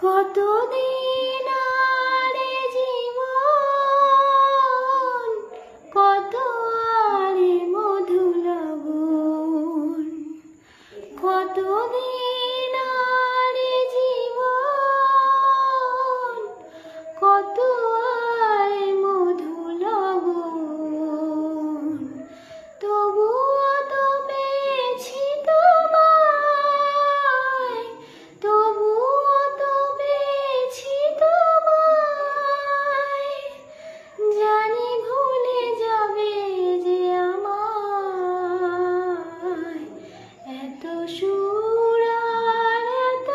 কতদিন আরে জীবন, কত আরে মধু লবণ। কতদিন আরে জীবন, কত আরে মধু লবণ। তবুও তো পেয়েছি তোমায়, তবুও তো পেয়েছি তোমায়। জানি ভুলে যাবে যে আমায়, এত সুর আর এত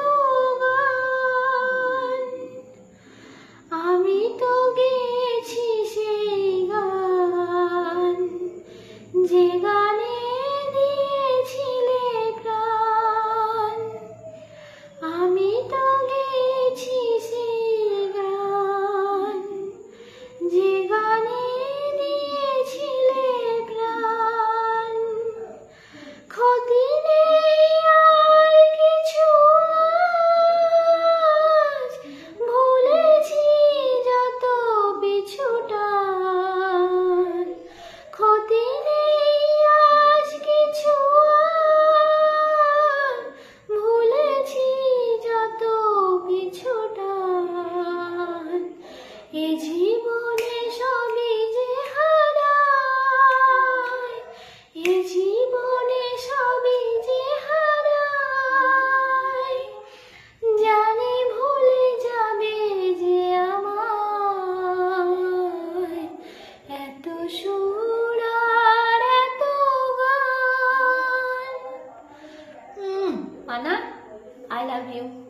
গান। আমি তো গেয়েছি সেই গান, যে গানে দিয়েছিলে প্রাণ। আমি তো গেয়েছি সেই গান, যে গানে দিয়েছিলে প্রাণ। ক্ষতি নেই আর কিছু আজ, ভুলেছি যত পিছুটান। ক্ষতি নেই আজ কিছু আর, ভুলেছি যত পিছুটান। এ জীবনে সবই যে হারায়, এ জীবনে সবই যে হারায়। জানি ভুলে যাবে যে আমায়, এত সুর আর এত গান। মানা, I love you.